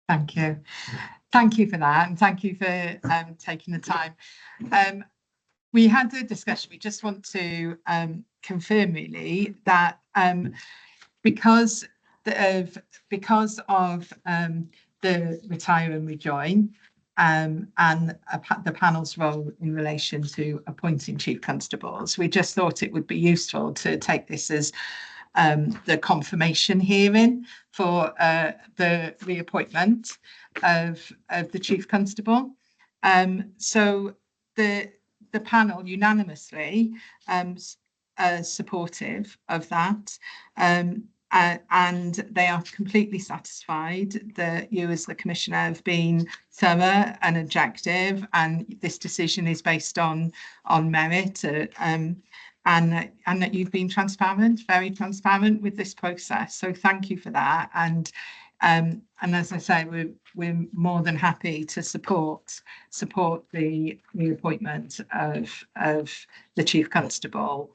Thank you. Thank you for that, and thank you for taking the time. We had a discussion. We just want to confirm really that because of the retire and rejoin and the panel's role in relation to appointing chief constables, we just thought it would be useful to take this as the confirmation hearing for the reappointment of the chief constable. So the panel unanimously supportive of that, and they are completely satisfied that you as the Commissioner have been thorough and objective, and this decision is based on merit, and that you've been transparent, very transparent with this process. So thank you for that. And as I say, we're more than happy to support the reappointment of the Chief Constable.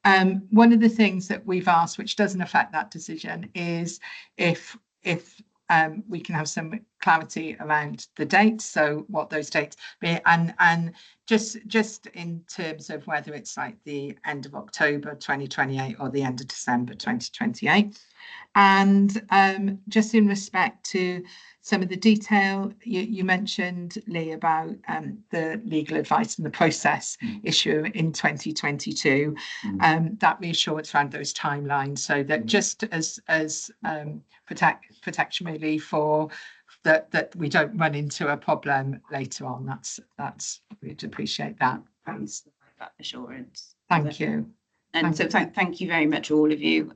One of the things that we've asked, which doesn't affect that decision, is if we can have some clarity around the dates, so what those dates be, and just in terms of whether it's like the end of October 2028 or the end of December 2028. And just in respect to some of the detail, you mentioned, Lee, about the legal advice and the process issue in 2022, that reassurance around those timelines, so that just as protection really for that we don't run into a problem later on. That's we'd appreciate that. Please. That assurance. Thank you. And so thank you very much, all of you.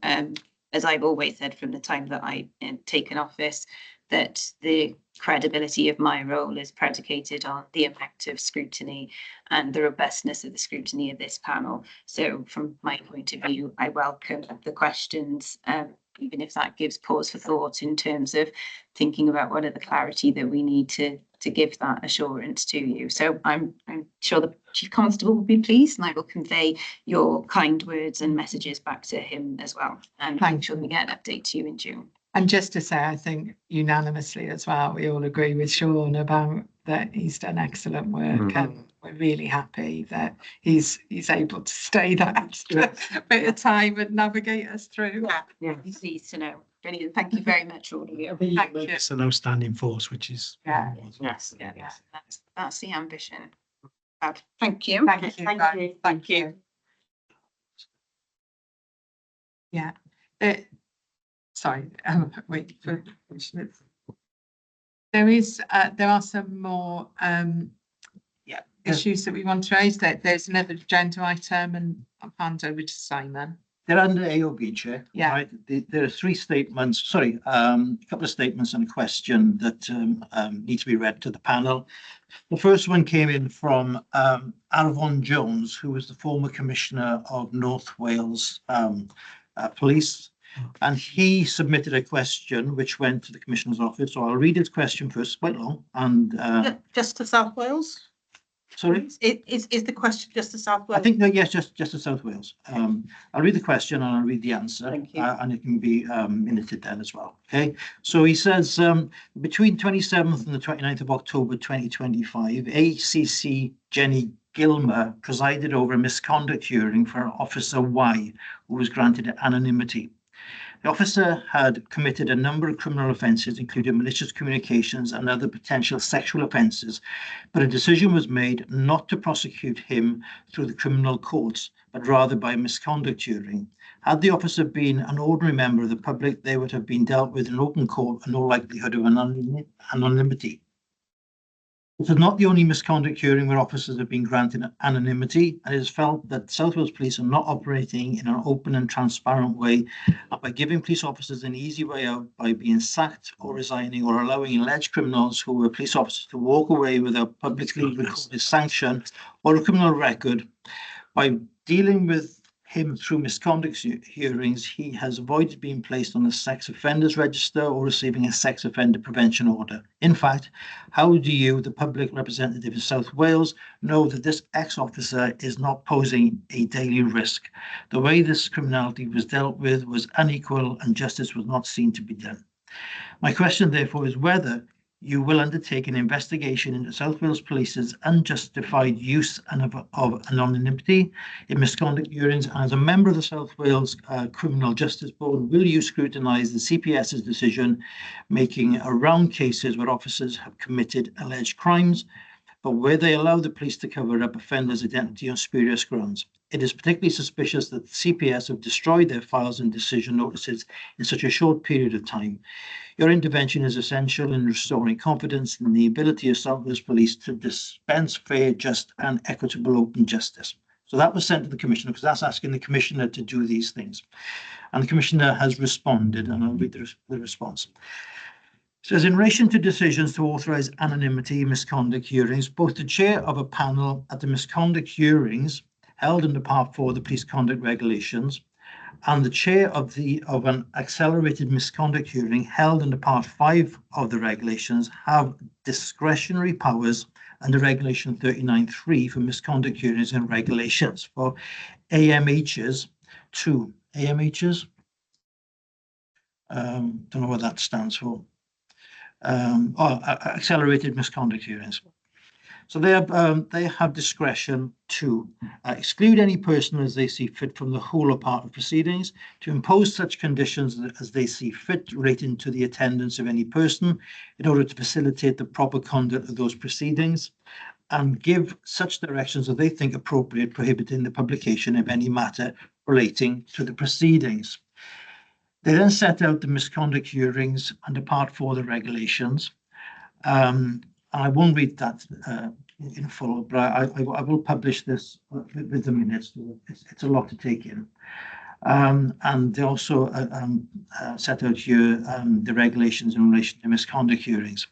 As I've always said from the time that I've taken office, that the credibility of my role is predicated on the amount of scrutiny and the robustness of the scrutiny of this panel. So from my point of view, I welcome the questions, even if that gives pause for thought in terms of thinking about what are the clarity that we need to give that assurance to you. So I'm sure the Chief Constable will be pleased, and I will convey your kind words and messages back to him as well. And I'm sure we get an update to you in June. And just to say, I think unanimously as well, we all agree with Sean about that he's done excellent work, and we're really happy that he's able to stay that extra bit of time and navigate us through. Yeah, he's pleased to know. Brilliant. Thank you very much, all of you. Thank you. It's an outstanding force, which is Yes. That's the ambition. Thank you. Thank you. Yeah. Sorry. Wait for there are some more issues that we want to raise. There's another agenda item, and I'll hand over to Simon. They're under AOB, Chair. Yeah. Right. There are three statements, a couple of statements and a question that need to be read to the panel. The first one came in from Arfon Jones, who was the former Commissioner of North Wales Police. And he submitted a question which went to the Commissioner's office. So I'll read his question first, it's quite long. And just to South Wales? Sorry? Is the question just to South Wales? I think that, yes, just to South Wales. I'll read the question and I'll read the answer. Thank you. And it can be minuted then as well. Okay. So he says, between 27th and the 29th of October 2025, ACC Jenny Gilmer presided over a misconduct hearing for Officer Y, who was granted anonymity. The officer had committed a number of criminal offences, including malicious communications and other potential sexual offences, but a decision was made not to prosecute him through the criminal courts, but rather by misconduct hearing. Had the officer been an ordinary member of the public, they would have been dealt with in open court and no likelihood of anonymity. This is not the only misconduct hearing where officers have been granted anonymity, and it is felt that South Wales Police are not operating in an open and transparent way, and by giving police officers an easy way out by being sacked or resigning, or allowing alleged criminals who were police officers to walk away without publicly recorded sanction or a criminal record. By dealing with him through misconduct hearings, he has avoided being placed on a sex offenders register or receiving a sex offender prevention order. In fact, how do you, the public representative in South Wales, know that this ex-officer is not posing a daily risk? The way this criminality was dealt with was unequal and justice was not seen to be done. My question, therefore, is whether you will undertake an investigation into South Wales Police's unjustified use of anonymity in misconduct hearings, and as a member of the South Wales Criminal Justice Board, will you scrutinise the CPS's decision making around cases where officers have committed alleged crimes, but where they allow the police to cover up offenders' identity on spurious grounds? It is particularly suspicious that the CPS have destroyed their files and decision notices in such a short period of time. Your intervention is essential in restoring confidence in the ability of South Wales Police to dispense fair, just and equitable open justice. So that was sent to the Commissioner because that's asking the Commissioner to do these things. And the Commissioner has responded, and I'll read the response. It says, in relation to decisions to authorise anonymity in misconduct hearings, both the chair of a panel at the misconduct hearings held under Part 4 of the Police Conduct Regulations and the chair of an accelerated misconduct hearing held under Part 5 of the regulations have discretionary powers under Regulation 39.3 for misconduct hearings and regulations for AMHs to AMHs. Don't know what that stands for. Accelerated misconduct hearings. So they have discretion to exclude any person as they see fit from the whole or part of proceedings, to impose such conditions as they see fit relating to the attendance of any person in order to facilitate the proper conduct of those proceedings, and give such directions as they think appropriate, prohibiting the publication of any matter relating to the proceedings. They then set out the misconduct hearings under Part 4 of the regulations. I won't read that in full, but I will publish this with the minutes. It's a lot to take in. And they also set out here the regulations in relation to misconduct hearings.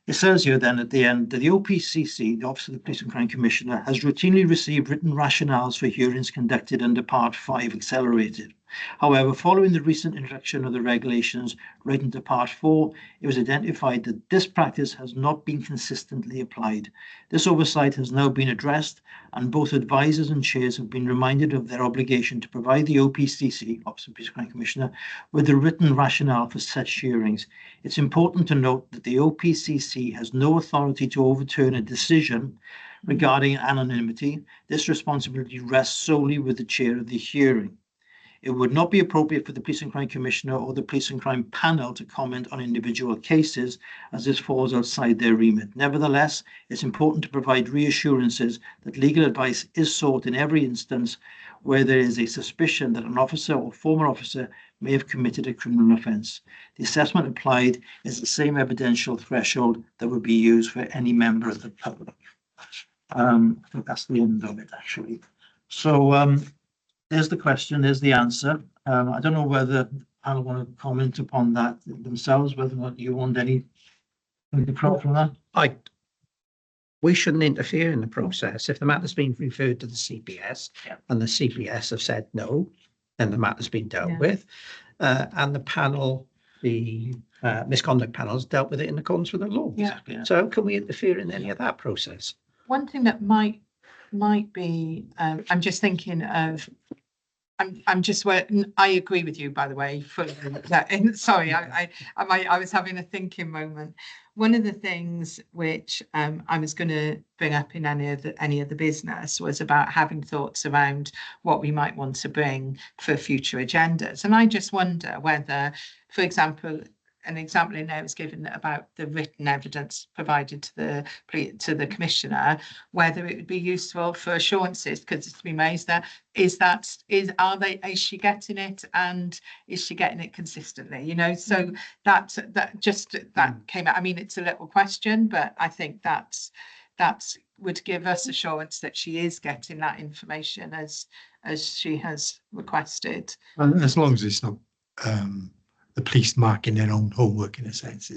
It says here then at the end that the OPCC, the Office of the Police and Crime Commissioner, has routinely received written rationales for hearings conducted under Part 5 Accelerated. However, following the recent introduction of the regulations relating to Part 4, it was identified that this practice has not been consistently applied. This oversight has now been addressed, and both advisors and chairs have been reminded of their obligation to provide the OPCC, Office of the Police and Crime Commissioner, with the written rationale for such hearings. It's important to note that the OPCC has no authority to overturn a decision regarding anonymity. This responsibility rests solely with the chair of the hearing. It would not be appropriate for the Police and Crime Commissioner or the Police and Crime Panel to comment on individual cases, as this falls outside their remit. Nevertheless, it's important to provide reassurances that legal advice is sought in every instance where there is a suspicion that an officer or former officer may have committed a criminal offence. The assessment applied is the same evidential threshold that would be used for any member of the public. I think that's the end of it, actually. So, there's the question, there's the answer. I don't know whether I want to comment upon that themselves, whether or not you want any from that. We shouldn't interfere in the process. If the matter's been referred to the CPS and the CPS have said no, then the matter's been dealt with. And the panel, the misconduct panels dealt with it in accordance with the law. Exactly, yeah. So can we interfere in any of that process? One thing that might be, I'm just thinking of, I agree with you, by the way, fully. Sorry, I was having a thinking moment. One of the things which I was going to bring up in any of the business was about having thoughts around what we might want to bring for future agendas. And I just wonder whether, for example, an example in there was given about the written evidence provided to the Commissioner, whether it would be useful for assurances, because it's been raised there, is she getting it, and is she getting it consistently? You know, so that came out. I mean, it's a little question, but I think that would give us assurance that she is getting that information as she has requested. As long as it's not the police marking their own homework, in a sense,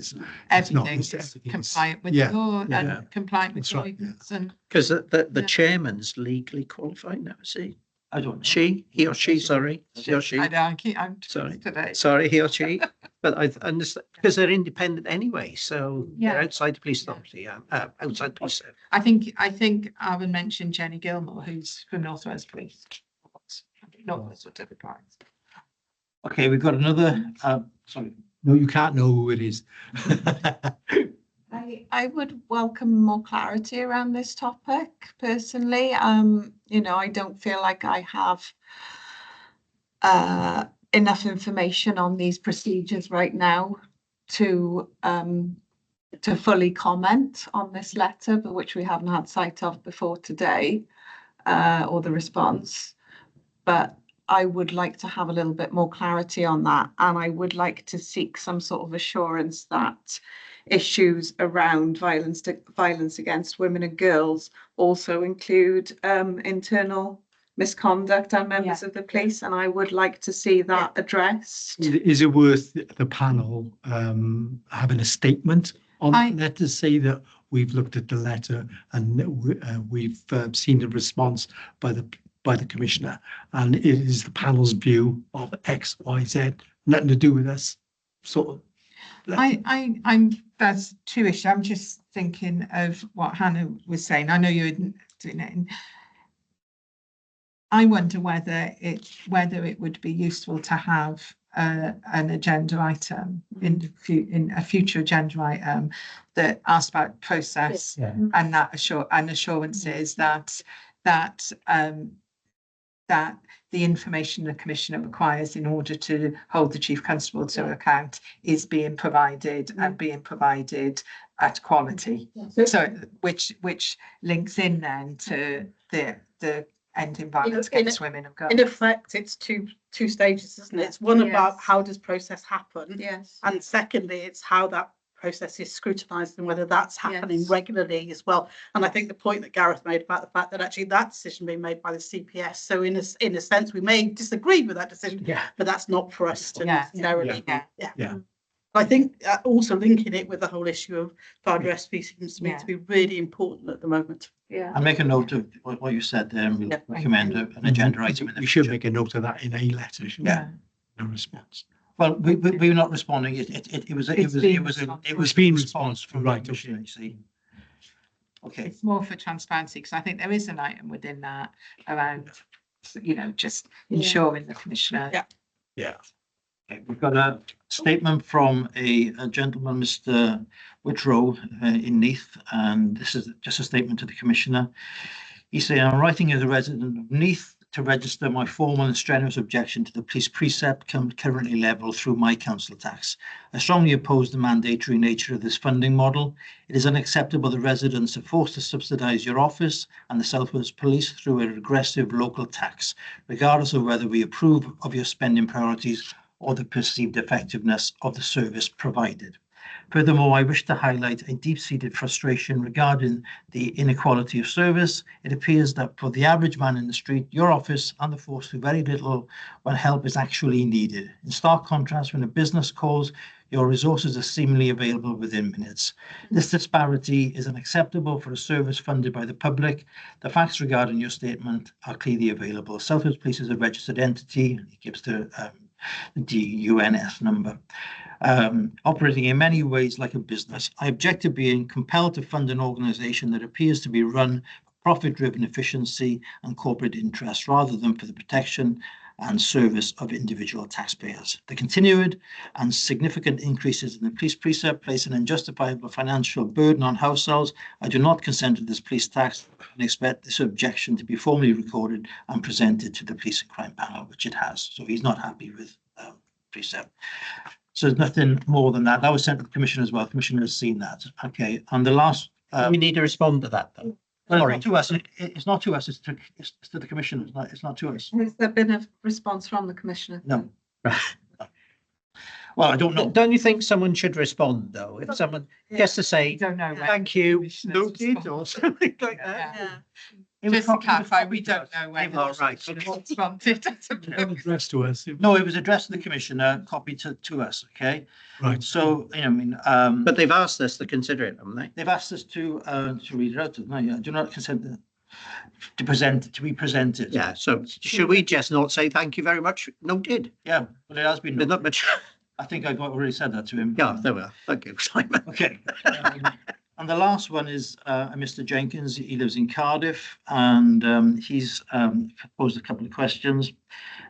everything is compliant with the law and compliant with guidance. And because the chairman's legally qualified now, is he? I don't know. He or she, sorry. He or she. I'm Sorry. today. Sorry, he or she. But I understand, because they're independent anyway, so they're outside the police authority, outside the police service. I think Aaron mentioned Jenny Gilmore, who's from North Wales Police. North Wales, whatever. Okay, we've got another, sorry, No, you can't know who it is. I would welcome more clarity around this topic personally. You know, I don't feel like I have enough information on these procedures right now to fully comment on this letter, but which we haven't had sight of before today, or the response. But I would like to have a little bit more clarity on that, and I would like to seek some sort of assurance that issues around violence against women and girls also include internal misconduct and members of the police, and I would like to see that addressed. Is it worth the panel having a statement on the letter to say that we've looked at the letter and we've seen the response by the Commissioner, and it is the panel's view of X, Y, Z, nothing to do with us, sort of. I'm there's two issues. I'm just thinking of what Hannah was saying. I know you're doing it. I wonder whether it would be useful to have an agenda item in a future agenda item that asks about process and that assurances that the information the Commissioner requires in order to hold the Chief Constable to account is being provided and being provided at quality. So which links in then to the ending violence against women and girls. In effect, it's two stages, isn't it? It's one about how does process happen, Yes. and secondly, it's how that process is scrutinised and whether that's happening regularly as well. And I think the point that Gareth made about the fact that actually that decision being made by the CPS. So in a sense, we may disagree with that decision, but that's not for us to necessarily. Yeah. I think also linking it with the whole issue of Father SB seems to me to be really important at the moment. Yeah. I'll make a note of what you said there, and we'll recommend an agenda item in the We should future. make a note of that in a letter, shouldn't we? No response. Well, we're not responding. It was been response from right, the Commissioner, you see. Okay. It's more for transparency because I think there is an item within that around, you know, just ensuring the Commissioner. Yeah. Okay, we've got a statement from a gentleman, Mr. Whitrow, in Neath, and this is just a statement to the Commissioner. He's saying, I'm writing as a resident of Neath to register my formal and strenuous objection to the police precept currently levelled through my council tax. I strongly oppose the mandatory nature of this funding model. It is unacceptable that residents are forced to subsidise your office and the South Wales Police through a regressive local tax, regardless of whether we approve of your spending priorities or the perceived effectiveness of the service provided. Furthermore, I wish to highlight a deep-seated frustration regarding the inequality of service. It appears that for the average man in the street, your office and the force do very little when help is actually needed. In stark contrast, when a business calls, your resources are seemingly available within minutes. This disparity is unacceptable for a service funded by the public. The facts regarding your statement are clearly available. South Wales Police is a registered entity. It gives the DUNS number. Operating in many ways like a business. I object to being compelled to fund an organisation that appears to be run for profit-driven efficiency and corporate interests rather than for the protection and service of individual taxpayers. The continued and significant increases in the police precept place an unjustifiable financial burden on households. I do not consent to this police tax and expect this objection to be formally recorded and presented to the Police and Crime Panel, which it has. So he's not happy with precept. So there's nothing more than that. That was sent to the Commissioner as well. The Commissioner has seen that. Okay. And the last. We need to respond to that though. Well, Sorry. it's not to us. It's not to us. It's to the Commissioner. It's not to us. Has there been a response from the Commissioner? No. Well, I don't know. Don't you think someone should respond though? If someone just to We say, don't know. when thank you, Commissioners noted respond. or something like that. Yeah. It was Just to copied- clarify, we don't know when. Oh, right. Responded. Addressed to us. No, it was addressed to the Commissioner, copied to us. Okay. Right. So, I mean, But they've asked us to consider it, haven't they? they've asked us to read it out. No, yeah, do not consent to be presented. Yeah, so should we just not say thank you very much? Noted. Yeah, but it has been. There's not much. I think I already said that to him. Yeah, there we are. Thank you, Simon. Okay. And the last one is Mr. Jenkins. He lives in Cardiff, and he's posed a couple of questions.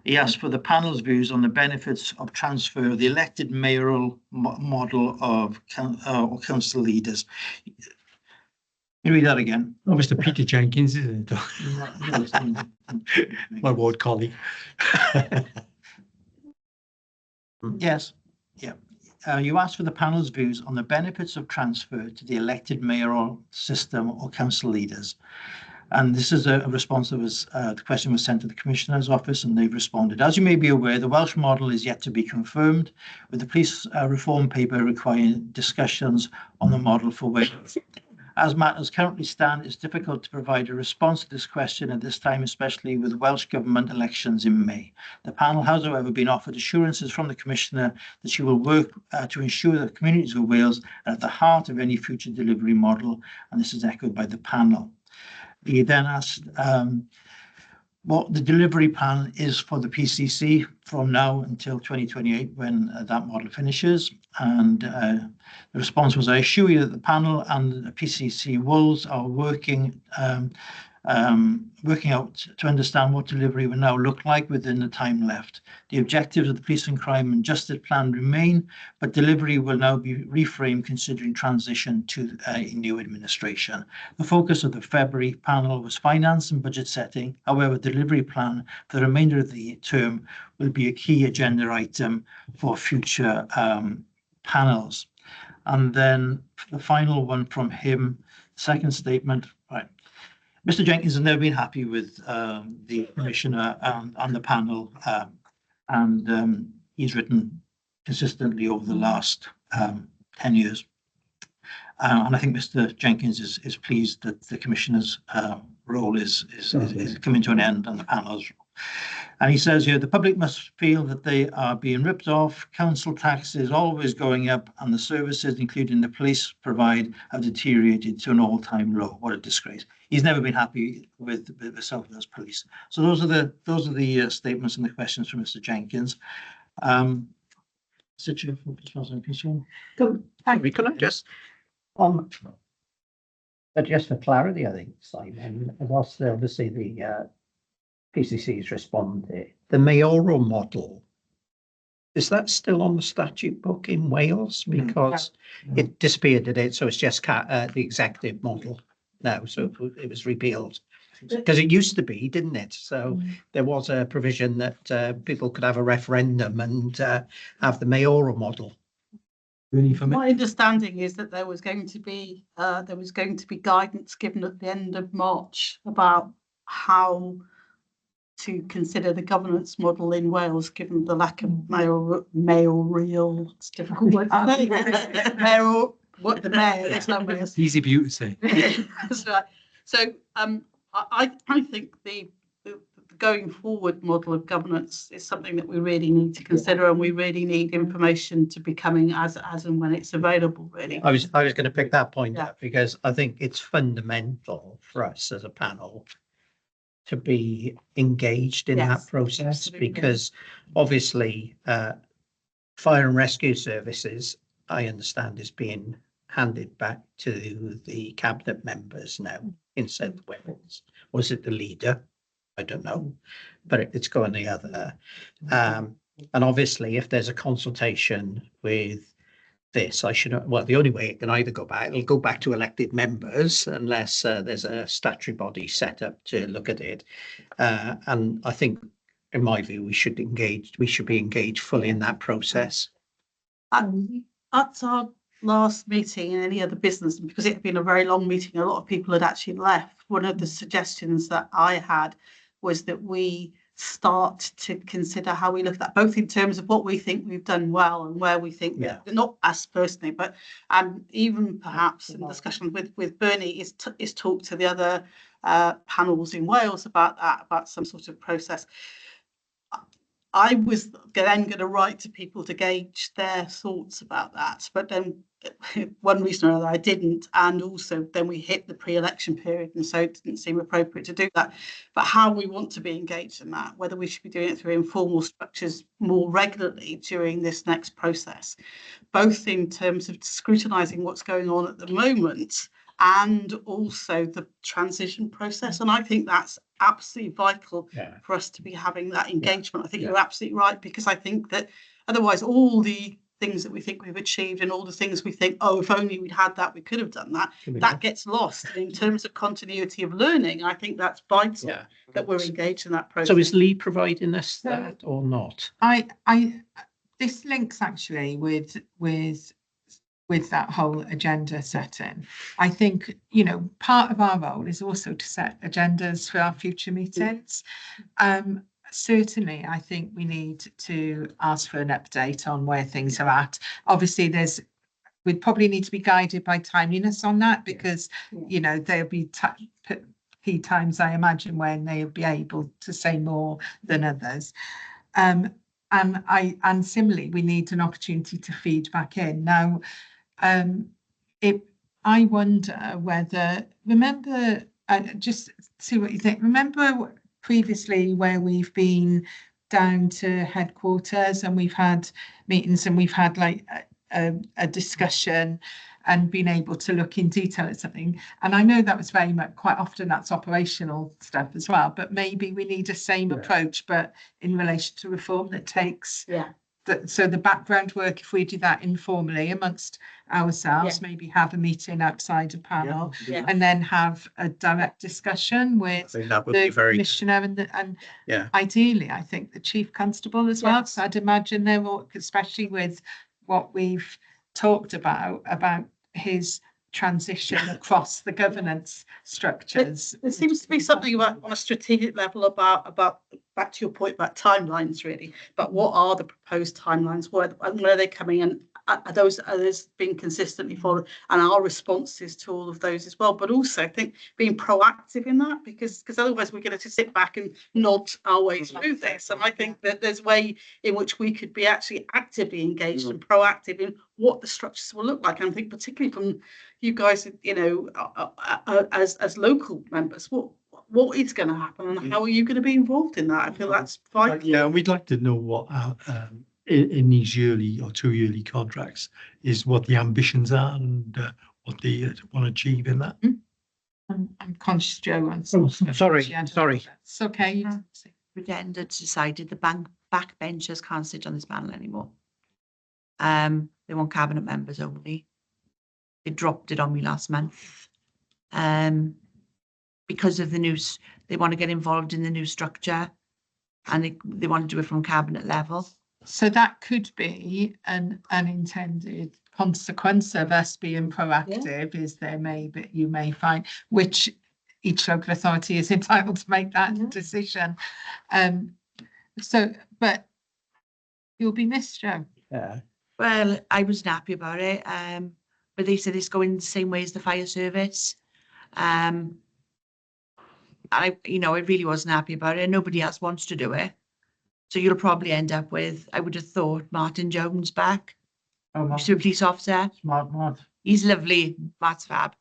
He asked for the panel's views on the benefits of transfer of the elected mayoral model of or council leaders. Can you read that again? Oh, Mr. Peter Jenkins, isn't it? My ward colleague. Yes. Yeah. You asked for the panel's views on the benefits of transfer to the elected mayoral system or council leaders. And this is a response that was, the question was sent to the Commissioner's office and they've responded. As you may be aware, the Welsh model is yet to be confirmed, with the police reform paper requiring discussions on the model for Wales. As matters currently stand, it's difficult to provide a response to this question at this time, especially with Welsh Government elections in May. The panel has, however, been offered assurances from the Commissioner that she will work to ensure that communities of Wales are at the heart of any future delivery model, and this is echoed by the panel. He then asked what the delivery plan is for the PCC from now until 2028 when that model finishes. And the response was, I assure you that the panel and the PCC Wolves are working out to understand what delivery will now look like within the time left. The objectives of the Police and Crime and Justice Plan remain, but delivery will now be reframed considering transition to a new administration. The focus of the February panel was finance and budget setting. However, the delivery plan for the remainder of the term will be a key agenda item for future panels. And then the final one from him, second statement, right. Mr. Jenkins has never been happy with the Commissioner and the panel, and he's written consistently over the last 10 years. And I think Mr. Jenkins is pleased that the Commissioner's role is coming to an end and the panel's. And he says here, the public must feel that they are being ripped off. Council tax is always going up and the services, including the police provide, have deteriorated to an all-time low. What a disgrace. He's never been happy with the South Wales Police. So those are the statements and the questions from Mr. Jenkins. Can I just, just for clarity, I think, Simon, whilst obviously the PCC's responded, the mayoral model, is that still on the statute book in Wales? Because it disappeared, did it? So it's just the executive model now. So it was repealed. Because it used to be, didn't it? So there was a provision that people could have a referendum and have the mayoral model. My understanding is that there was going to be guidance given at the end of March about how to consider the governance model in Wales, given the lack of mayoral. It's difficult word to say. Mayoral, what the mayor is not mayor. Easy for you to say. That's right. So I think the going forward model of governance is something that we really need to consider, and we really need information to be coming as and when it's available. Really, I was going to pick that point up because I think it's fundamental for us as a panel to be engaged in that process. Absolutely. Because obviously fire and rescue services, I understand, is being handed back to the cabinet members now in South Wales. Was it the leader? I don't know, but it's going the other. And obviously, if there's a consultation with this, the only way it can either go back, it'll go back to elected members unless there's a statutory body set up to look at it. And I think, in my view, we should be engaged fully in that process. At our last meeting and any other business, because it had been a very long meeting, a lot of people had actually left. One of the suggestions that I had was that we start to consider how we look at that, both in terms of what we think we've done well and where we think that, not us personally, but even perhaps in discussion with Bernie is talk to the other panels in Wales about some sort of process. I was then going to write to people to gauge their thoughts about that, but then one reason or another I didn't, and also then we hit the pre-election period, and so it didn't seem appropriate to do that. But how we want to be engaged in that, whether we should be doing it through informal structures more regularly during this next process, both in terms of scrutinising what's going on at the moment and also the transition process. And I think that's absolutely vital for us to be having that engagement. I think you're absolutely right, because I think that otherwise all the things that we think we've achieved and all the things we think, oh, if only we'd had that, we could have done that, that gets lost. And in terms of continuity of learning, I think that's vital that we're engaged in that process. So is Lee providing us that or not? This links actually with that whole agenda setting. I think, you know, part of our role is also to set agendas for our future meetings. Certainly, I think we need to ask for an update on where things are at. Obviously, we'd probably need to be guided by timeliness on that, because, you know, there'll be key times, I imagine, when they'll be able to say more than others. And similarly, we need an opportunity to feed back in. Now, I wonder whether, remember, just see what you think. Remember previously where we've been down to headquarters and we've had meetings and we've had like a discussion and been able to look in detail at something. And I know that was very much, quite often that's operational stuff as well, but maybe we need a same approach, but in relation to reform that takes so the background work, if we do that informally amongst ourselves, maybe have a meeting outside a panel and then have a direct discussion with the commissioner and ideally, I think the chief constable as well. So I'd imagine they're all, especially with what we've talked about his transition across the governance structures. There seems to be something about on a strategic level about back to your point about timelines, really. But what are the proposed timelines? Where are they coming? And are those being consistently followed? And our responses to all of those as well. But also, I think being proactive in that, because otherwise we're going to sit back and nod our way through this. And I think that there's a way in which we could be actually actively engaged and proactive in what the structures will look like. And I think particularly from you guys, you know, as local members, what is going to happen and how are you going to be involved in that? I feel that's fine. Yeah, and we'd like to know what in these yearly or 2 yearly contracts is what the ambitions are and what they want to achieve in that. I'm conscious, Joe. Sorry. It's okay. Agenda decided the backbenchers can't sit on this panel anymore. They want cabinet members only. They dropped it on me last month. Because of the news, they want to get involved in the new structure and they want to do it from cabinet level. So that could be an unintended consequence of us being proactive, is you may find, which each local authority is entitled to make that decision. But you'll be missed, Joe. Yeah. Well, I wasn't happy about it. But they said it's going the same way as the fire service. I really wasn't happy about it. Nobody else wants to do it. So you'll probably end up with, I would have thought, Martin Jones back. He's a police officer. Smart. He's lovely. Matt's fab.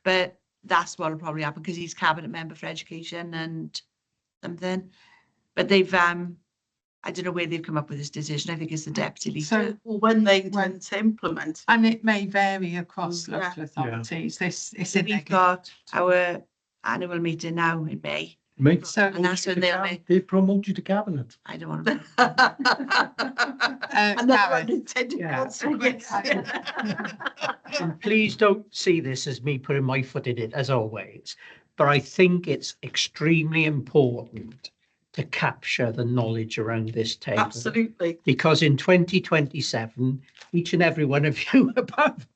But that's what will probably happen because he's cabinet member for education and something. But they've, I don't know where they've come up with this decision. I think it's the deputy leader. So when they intend to implement. And it may vary across local authorities. We've got our annual meeting now in May. So, and that's when they promote you to cabinet. I don't want to. Another unintended consequence. And please don't see this as me putting my foot in it, as always. But I think it's extremely important to capture the knowledge around this table. Absolutely. Because in 2027, each and every one of you above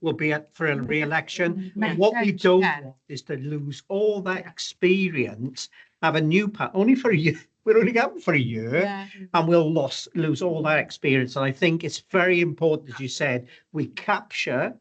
will be up for a re-election. What we don't want is to lose all that experience, have a new only for a year. We're only going for a year and we'll lose all that experience. And I think it's very important, as you said, we capture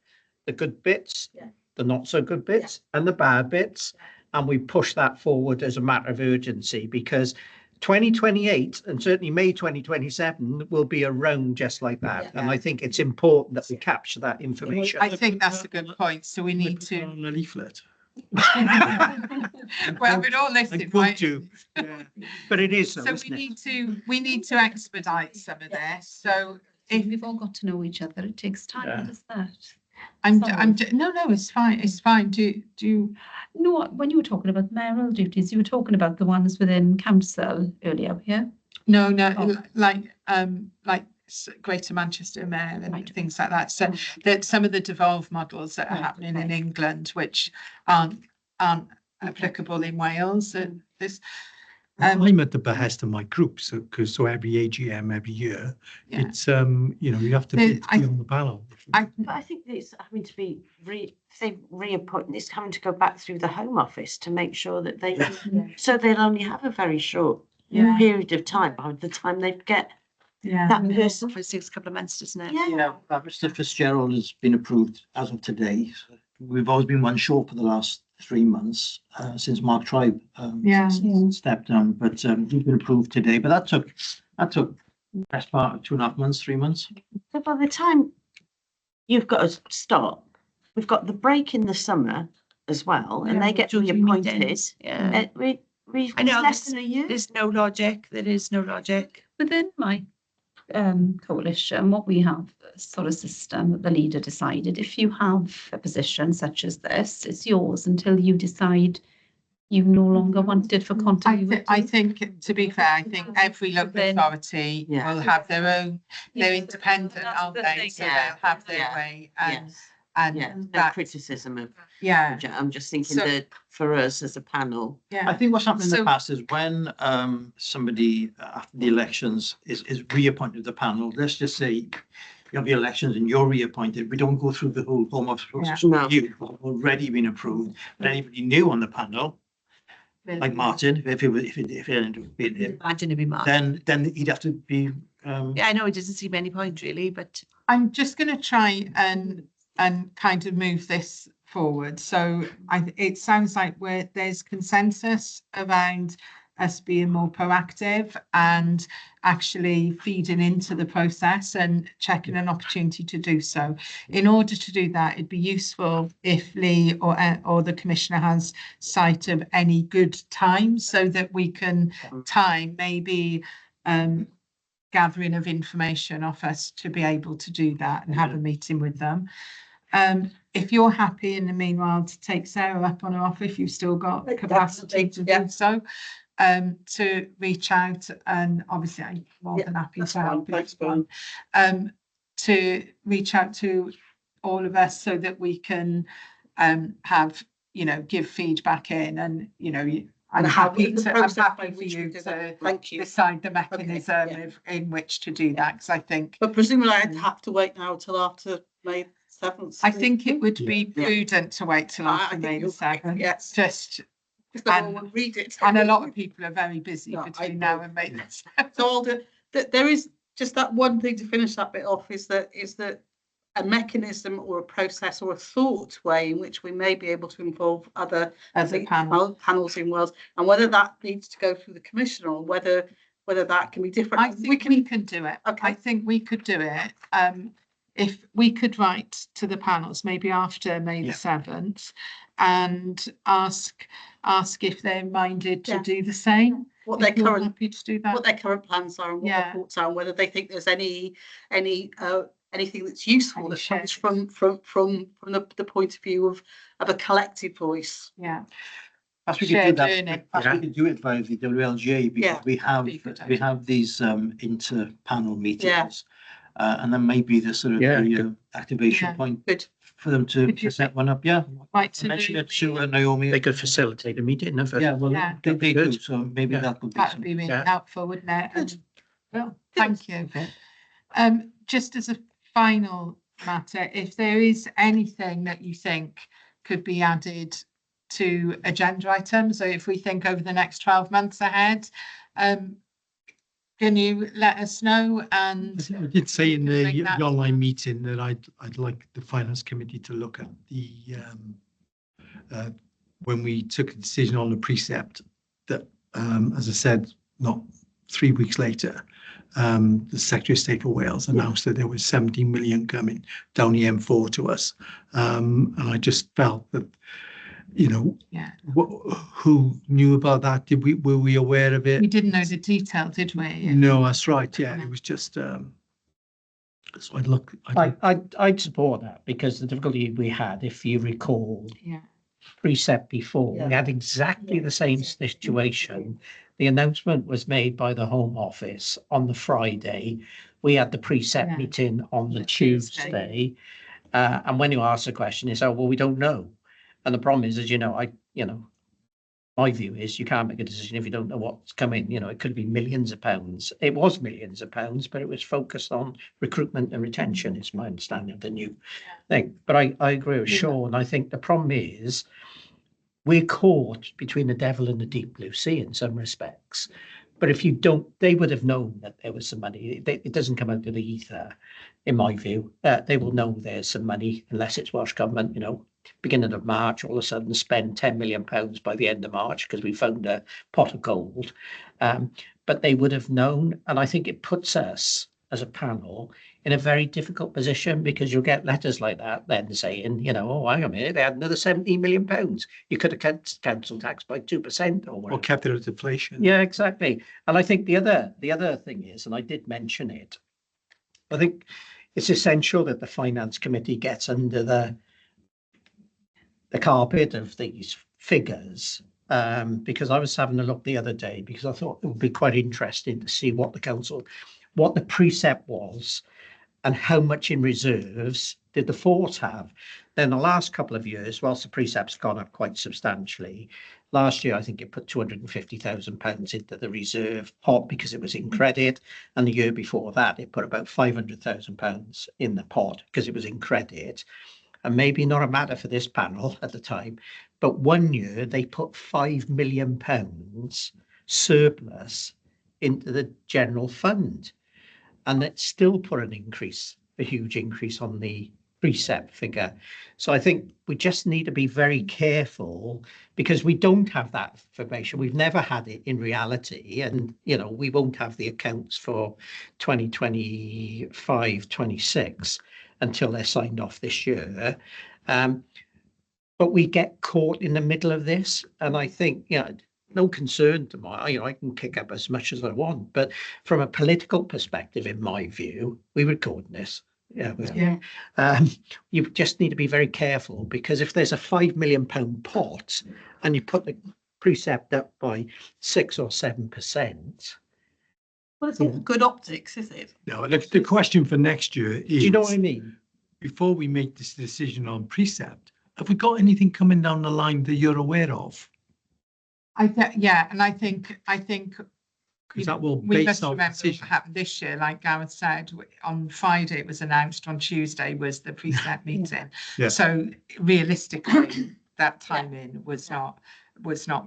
the good bits, the not so good bits and the bad bits. And we push that forward as a matter of urgency, because 2028 and certainly May 2027 will be around just like that. And Yeah. I think it's important that we capture that information. I think that's a good point. So we need to, On a leaflet. well, we're all I listening, would right? do. But it is, So though, we isn't it? need to expedite some of this. So if We've all got to know each other. It takes time, Yeah. does that? no, it's fine. It's fine. Do you, No, when you were talking about mayoral duties, you were talking about the ones within council earlier, yeah? no, Oh. like Greater Manchester Mayor and Right. things like that. So that some of the devolved models that are Right, happening in okay. England, which aren't applicable in Wales, and this. I'm at the behest of my group, so every AGM every year, Yeah. it's, you have to be on the panel. But I think it's having to be reappointed, it's having to go back through the Home Office to make sure that they, so they'll only have a very short Yeah. period of time by the time they get Yeah. that person. For 6 months, doesn't it? Yeah. Mr Fitzgerald has been approved as of today. So we've always been one short for the last 3 months, since Mark Tribe, Yeah. stepped down, but, he's been approved today, but that took best part of 2.5 months, 3 months. So by the time you've got to stop, we've got the break in the summer as well, and they get July reappointed. meetings, yeah. We've I know, less than a year. There's no logic. There is no logic. Within my coalition, what we have a sort of system that the leader decided, if you have a position such as this, it's yours until you decide you no longer want it for continuity. I think, to be fair, I think every local Then- authority Yeah. will have their own, they're independent, That's aren't the they? thing, So yeah, they'll have their yeah, way Yes, and yeah, no that, criticism of, yeah, I'm just thinking So- that for us as a panel, I yeah. think what's happened in So- the past is when somebody after the elections is reappointed to the panel, let's just say you have the elections and you're reappointed, we don't go through the whole Home Office process. No. You've already been approved, but anybody new on the panel, like Martin, if it ended up being him, Imagine it'd be Mark. then he'd have to be, Yeah, I know it doesn't seem any point really, but I'm just going to try and kind of move this forward. So it sounds like there's consensus around us being more proactive and actually feeding into the process and checking an opportunity to do so. In order to do that, it'd be useful if Lee or the Commissioner has sight of any good times so that we can time maybe gathering of information off us to be able to do that and have a meeting with them. If you're happy in the meanwhile to take Sarah up on her offer, if you've still got capacity to yeah. do so, to reach out, and obviously I'm more than happy That's to fine, help. thanks, if you want. To reach out to all of us so that we can have, give feedback in and, I'm And how happy the to, I'm process by happy for which we you do to that. Thank you. decide the mechanism yeah. in which to do that, because I think But presumably I'd have to wait now till after May 7th. I think it would be Yeah. prudent to wait till I after think May the you're right, 7th. yes. Just, Because no one and- will read it. and a lot of people are very busy No, I between now agree. and May the 7th. So I'll do, there is just that one thing to finish that bit off is that a mechanism or a process or a thought way in which we may be able to involve other Other panels. panels in Wales, and whether that needs to go through the commissioner or whether that can be different. I think we can do it. Okay. I think we could do it. If we could write to the panels, maybe after May the Yeah. 7th, and ask if they're minded to Yeah. do the same. what If their you're current happy to do that. what their current plans are and what Yeah. their thoughts are, and whether they think there's anything that's useful Any that comes shared- from the point of view of a collective voice. Yeah. perhaps we could do Shared that, learning. perhaps we could do it via the WLGA Yeah. because we That'd be a good we idea. have these inter-panel meetings. And then maybe the sort of Yeah, the activation Yeah. point Good. for them to Could you- set one up, yeah. Right to Mention do it to the- Naomi. They could facilitate a meeting if Yeah, well, Yeah. they do, Good. so maybe Yeah. that would be That would something. be really Yeah. helpful, wouldn't it? Good. And- Well, thank you. Just as a final matter, if there is anything that you think could be added to agenda items, or if we think over the next 12 months ahead, can you let us know? And I did say in Bring the that- online meeting that I'd like the finance committee to look at when we took a decision on the precept that, as I said, not 3 weeks later, the Secretary of State for Wales announced that there was 17 million coming down the M4 to us. And I just felt that, Yeah. who knew about that? Were we aware of it? We didn't know the detail, did we? No, that's right. Yeah, it was just, so I'd support that, because the difficulty we had, if you recall, Yeah. precept before, we Yeah. had exactly the same situation. The announcement was made by the Home Office on the Friday. We had the precept Yeah. meeting on the The Tuesday. Tuesday. And when you ask the question, it's, oh, well, we don't know. And the problem is, as my view is you can't make a decision if you don't know what's coming. It could be millions of pounds. It was millions of pounds, but it was focused on recruitment and retention, is my understanding of the new thing. But I agree with Sean. I think the problem is we're caught between the devil and the deep blue sea in some respects. But if you don't, they would have known that there was some money. It doesn't come out of the ether, in my view. They will know there's some money, unless it's Welsh Government, beginning of March, all of a sudden spend £10 million by the end of March because we found a pot of gold. But they would have known. And I think it puts us as a panel in a very difficult position, because you'll get letters like that then saying, oh, hang on a minute, they had another £17 million. You could have cancelled tax by 2% or whatever. or kept it at inflation. Yeah, exactly. And I think the other thing is, and I did mention it, I think it's essential that the Finance Committee gets under the carpet of these figures, because I was having a look the other day, because I thought it would be quite interesting to see what the precept was and how much in reserves did the force have. Then the last couple of years, whilst the precept's gone up quite substantially, last year I think it put £250,000 into the reserve pot because it was in credit, and the year before that it put about £500,000 in the pot because it was in credit. And maybe not a matter for this panel at the time, but one year they put £5 million surplus into the general fund, and it still put a huge increase on the precept figure. So I think we just need to be very careful, because we don't have that information. We've never had it in reality, and we won't have the accounts for 2025-26 until they're signed off this year. But we get caught in the middle of this, and I think, no concern to I can kick up as much as I want, but from a political perspective, in my view, we record this. You just need to be very careful, because if there's a £5 million pot and you put the precept up by 6 or 7%. Well, it's not good optics, is it? No, the question for next year is, Do you know what I mean? Before we make this decision on precept, have we got anything coming down the line that you're aware of? And I think Because that will we base must our remember decision. what happened this year. Like Gareth said, on Friday it was announced, on Tuesday was the precept meeting. Yeah. So realistically, that timing was not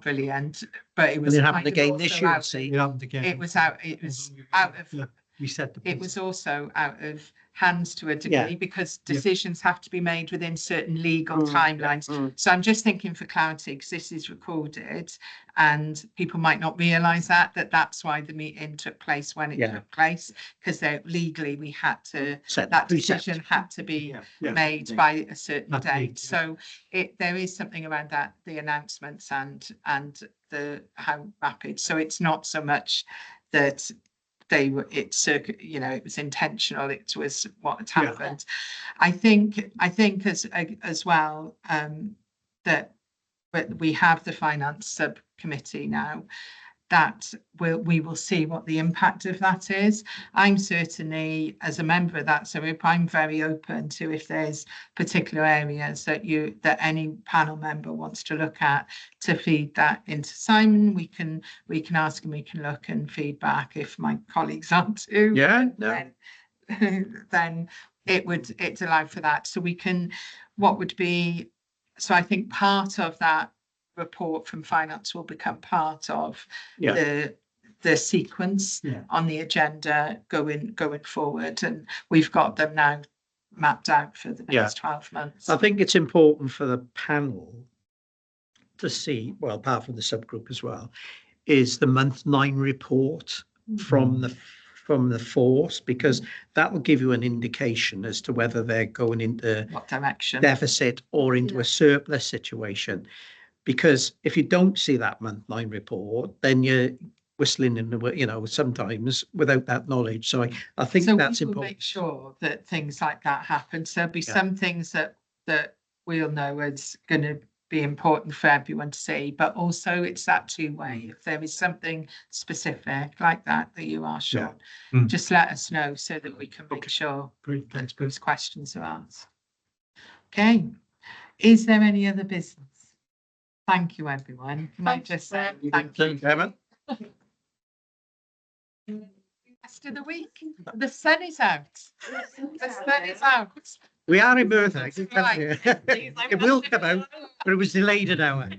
brilliant, but it was. It happened kind of again also this year, out- see. It happened again. It was out of. Yeah, we set the. It was also out of hands to a degree, Yeah. because Yeah. decisions have to be made within certain legal Mm. timelines. So I'm just thinking for clarity, because this is recorded and people might not realise that's why the meeting took place when it Yeah. took place, because legally we had to, Set the that precept. decision had to be Yeah. made by a certain That date, date. So there is something around that, the announcements and the how rapid. So it's not so much that it was intentional, it was what had Yeah. happened. I think as well, that we have the finance subcommittee now, that we will see what the impact of that is. I'm certainly, as a member of that, so I'm very open to, if there's particular areas that any panel member wants to look at, to feed that into Simon. We can ask and we can look and feedback if my colleagues aren't too. Yeah, no. Then it's allowed for that. So so I think part of that report from finance will become part of the sequence on the agenda going forward, and we've got them now mapped out for the next 12 months. I think it's important for the panel to see, well, apart from the subgroup as well, is the month 9 report from the force, because that will give you an indication as to whether they're going into What direction? deficit or into a surplus situation. Because if you don't see that month 9 report, then you're whistling in the, you know, sometimes without that knowledge. So I think So that's we will important. make sure that things like that happen. So there'll be Yeah. some things that we'll know is going to be important for everyone to see, but also it's that two-way. If there is something specific like that you are sure, Mm. just let us know so that we can make Okay. sure Great, thanks, Bruce. those questions are asked. Okay, is there any other business? Thank you, everyone. Can I just say thank you. Chairman. Rest of the week, the sun is out. The sun is out. We are in Merthyr. Right. It will come out, but it was delayed an hour.